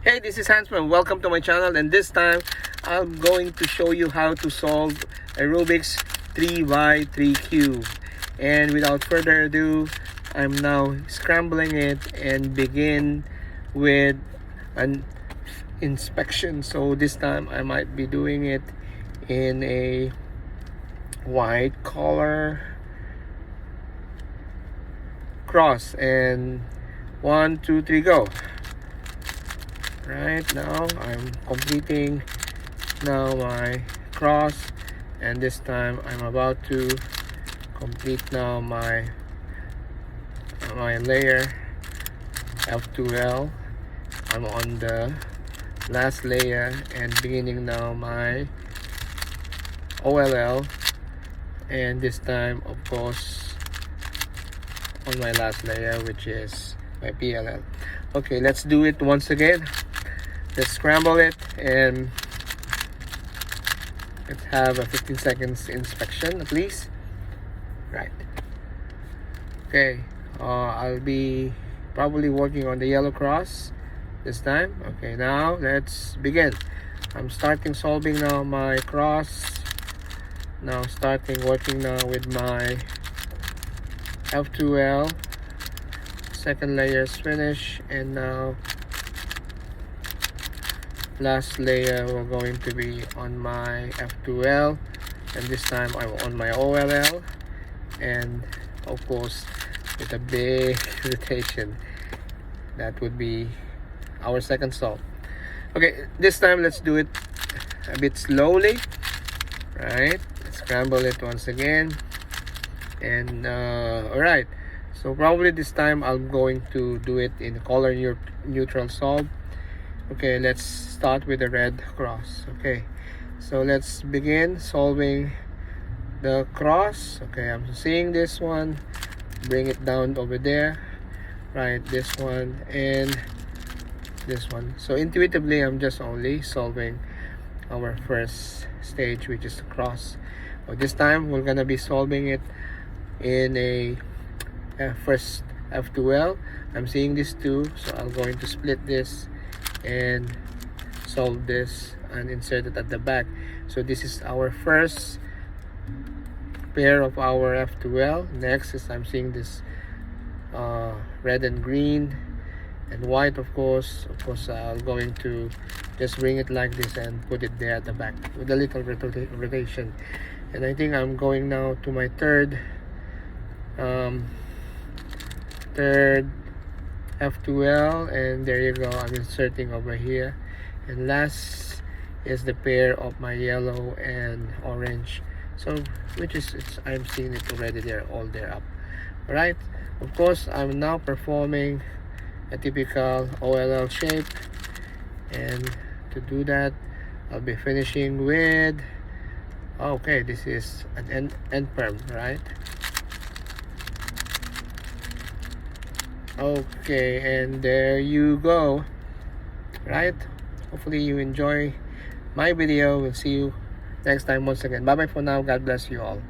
Hey, this is Hansman. Welcome to my channel, and this time I'm going to show you how to solve a Rubik's 3x3 cube. And without further ado, I'm now scrambling it and begin with an inspection. So this time I might be doing it in a white color cross. And 1, 2, 3, go. Right now I'm completing now my cross, and this time I'm about to complete now my layer F2L. I'm on the last layer and beginning now my OLL, and this time of course on my last layer, which is my PLL. Okay, let's do it once again. Let's scramble it and let's have a 15 seconds inspection at least. Right. Okay, I'll be probably working on the yellow cross this time. Okay, now let's begin. I'm starting solving now my cross. Now starting working now with my F2L. Second layer is finished, and now last layer we're going to be on my F2L, and this time I'm on my OLL, and of course with a big rotation. That would be our second solve. Okay, this time let's do it a bit slowly. Right, let's scramble it once again. And alright, so probably this time I'm going to do it in color neutral solve. Okay, let's start with the red cross. Okay, so let's begin solving the cross. Okay, I'm seeing this one, bring it down over there. Right, this one and this one. So intuitively I'm just only solving our first stage, which is the cross. But this time we're gonna be solving it in a first F2L. I'm seeing this too, so I'm going to split this and solve this and insert it at the back. So this is our first pair of our F2L. Next is I'm seeing this red and green and white, of course. I'm going to just bring it like this and put it there at the back with a little rotation. And I think I'm going now to my third F2L, and there you go, I'm inserting over here. And last is the pair of my yellow and orange, so which is I'm seeing it already there, all there up. All right, of course I'm now performing a typical OLL shape, and to do that I'll be finishing with, okay, this is an end perm, right? Okay, and there you go. Right, hopefully you enjoy my video. We'll see you next time once again. Bye bye for now. God bless you all.